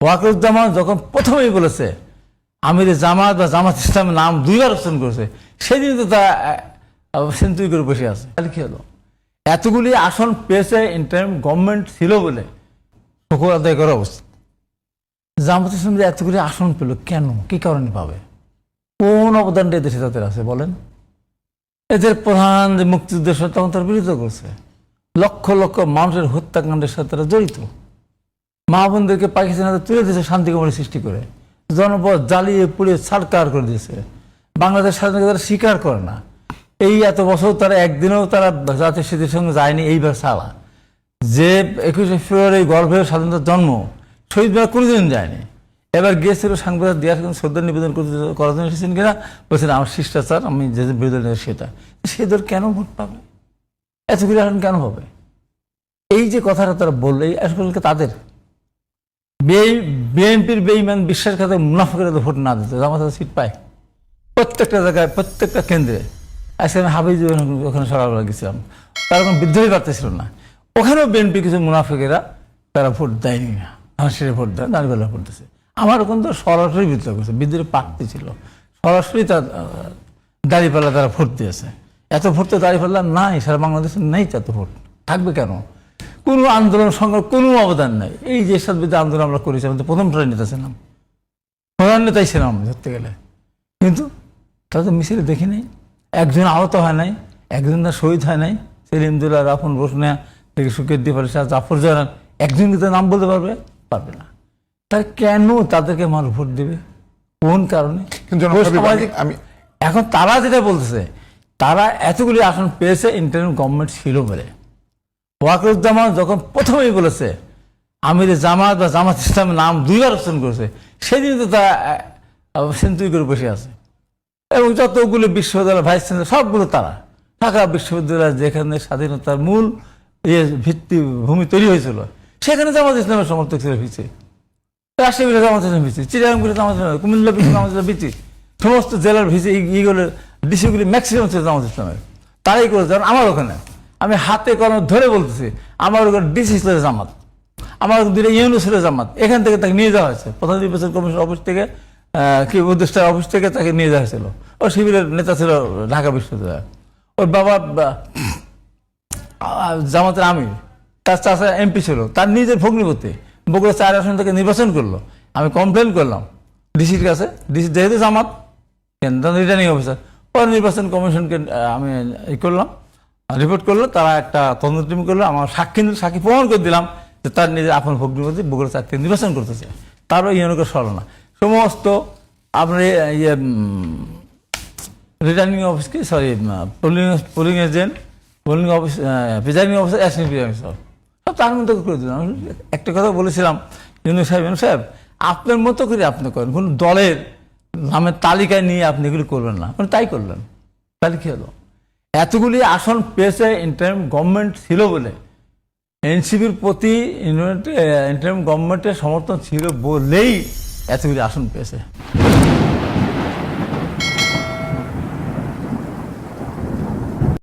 ওয়াকারুজ্জামান যখন প্রথমেই বলেছে আমির জামাত বা জামাত ইসলামের নাম দুইবার অপশন করেছে, সেদিন তো তা সেঞ্চুরি করে বসে আছে। তাহলে কি হলো? এতগুলি আসন পেয়েছে ইন্টারিম গভর্নমেন্ট ছিল বলে শুকর আদায় করা উচিত। জামাত ইসলাম যে এতগুলি আসন পেল কেন, কি কারণে পাবে? কোন অবদানটা দেশে তাদের আছে বলেন? এদের প্রধান যে মুক্তিযুদ্ধের সাথে তখন তারা বিরোধিতা করছে, লক্ষ লক্ষ মানুষের হত্যাকাণ্ডের সাথে তারা জড়িত, মা বোনদেরকে পাকিস্তানে তুলে দিয়েছে শান্তি কমিটি সৃষ্টি করে, জনপদ জ্বালিয়ে পুড়িয়ে ছাড়কার করে দিয়েছে, বাংলাদেশ স্বাধীনতা তারা স্বীকার করে না। এই এত বছর তারা একদিনও তারা জাতীয় স্মৃতির সঙ্গে যায়নি। এইবার ছাড়া যে 21শে ফেব্রুয়ারি গর্ভের স্বাধীনতার জন্ম, শহীদ বেলা কোনোদিন যায়নি। এবার গিয়েছিল সাংবাদিক দেওয়ার শ্রদ্ধা নিবেদন করার জন্য এসেছেন কিনা, বলছেন আমার শিষ্টাচার, আমি যে বিরোধী সেটা। সে দল কেন ভোট পাবে? এতগুলি আসন কেন হবে? এই যে কথাটা তারা বললো, এই আসলে তাদের বিএনপির বেঈমান বিশ্বাসঘাতক মুনাফিকরা ভোট না দিত, জামাত সিট পায় প্রত্যেকটা জায়গায়, প্রত্যেকটা কেন্দ্রে। আজকে আমি হাবিজ ওখানে সকালবেলা গেছিলাম, তারা কোনো বিদ্রোহী পারতেছিল না। ওখানেও বিএনপি কিছু মুনাফিকেরা তারা ভোট দেয়নি না, আমার সেটা ভোট দেয়, দাঁড়িয়ে ভোট দিচ্ছে। আমার ওখান তো সরাসরি বিদ্রোহ করছে, বিদ্রোহী প্রার্থী ছিল, সরাসরি তার দাঁড়িপাল্লা তারা ভোট দিয়েছে। এত ভোট তো দাঁড়িপাল্লা নাই, সারা বাংলাদেশে নেই, এত ভোট থাকবে কেন? কোনো আন্দোলন সংগ্রাম কোনো অবদান নাই। এই যে বিরুদ্ধে আন্দোলন আমরা করেছি, আমাদের প্রথম নেতা ছিলাম, প্রধান নেতাই ছিলাম ধরতে গেলে, কিন্তু তারা তো মিছিলে দেখি নাই, একজন আহত হয় নাই, একজন তার শহীদ হয় নাই। সেলিমদুল্লাহ, রাফন রোশনা থেকে সুকেদ্দি ফারিসা, জাফর জাহান, একজন কিন্তু নাম বলতে পারবে? পারবে না। তার কেন তাদেরকে মানুষ ভোট দেবে? কোন কারণে? এখন তারা যেটা বলতেছে, তারা এতগুলি আসন পেয়েছে ইন্টারিম গভর্নমেন্ট ছিল বলে। ওয়াকারুজ্জামান যখন প্রথমেই বলেছে আমির জামাত বা জামাত ইসলামের নাম দুইবার অপশন করেছে, সেদিন তো তা সেঞ্চুরি করে বসে আছে। এবং যতগুলো বিশ্ববিদ্যালয় ভাইস চ্যান্সেলর সবগুলো তারা, ঢাকা বিশ্ববিদ্যালয় যেখানে স্বাধীনতার মূল ভিত্তিভূমি তৈরি হয়েছিল, সেখানে জামাত ইসলামের সমর্থক ছিল ভিত্তি, রাজশাহী জামাত ইসলাম ভিত্তি, চিটাগাং জামাত ইসলাম, কুমিল্লা বিশ্ব জামাত ইসলাম ভিত্তি, সমস্ত জেলার ভিত্তি, এইগুলোর ডিসিগুলি ম্যাক্সিমাম ছিল জামাত ইসলামের। তারাই করেছে। আমার ওখানে আমি হাতে কলম ধরে বলতেছি, আমার ওখানে ডিসি ছিল জামাত, আমার দুটো ইউনিয়ন ছিল জামাত। এখান থেকে তাকে নিয়ে যাওয়া হয়েছে, প্রধান নির্বাচন কমিশন অফিস থেকে, কি উপদেষ্টার অফিস থেকে তাকে নিয়ে যাওয়া হয়েছিল। ও শিবিরের নেতা ছিল ঢাকা বিশ্ববিদ্যালয়। ওর বাবা জামাতের আমির, তার চাচা এমপি ছিল, তার নিজের ভগ্নিপতি বগুড়া 4 আসন থেকে নির্বাচন করলো। আমি কমপ্লেন করলাম ডিসির কাছে, ডিসি যেহেতু জামাত রিটার্নিং অফিসার, ওর নির্বাচন কমিশনকে আমি করলাম, রিপোর্ট করলো, তারা একটা তদন্ত টিম করলো, আমার সাক্ষী প্রমাণ করে দিলাম যে তার নিজের আপন ভগ্নিপতি বগুড়া 4 থেকে নির্বাচন করতেছে। তারও ইউনিয়নকে সরল না, সমস্ত আপনার রিটার্নিং অফিসকে, sorry polling agent, polling office, presiding officer, assistant presiding officer, সব তার মতো করে দিলাম। একটা কথা বলেছিলাম, ইউনুস সাহেব আপনার মতো করে আপনি করেন, কোন দলের নামের তালিকায় নিয়ে আপনি এগুলি করবেন না, তাই করলেন। তাহলে কি হলো? এতগুলি আসন পেয়েছে ইন্টারিম গভর্নমেন্ট ছিল বলে, এনসিপির প্রতি ইন্টারিম গভর্নমেন্টের সমর্থন ছিল বলেই এতগুলি আসন পেয়েছে।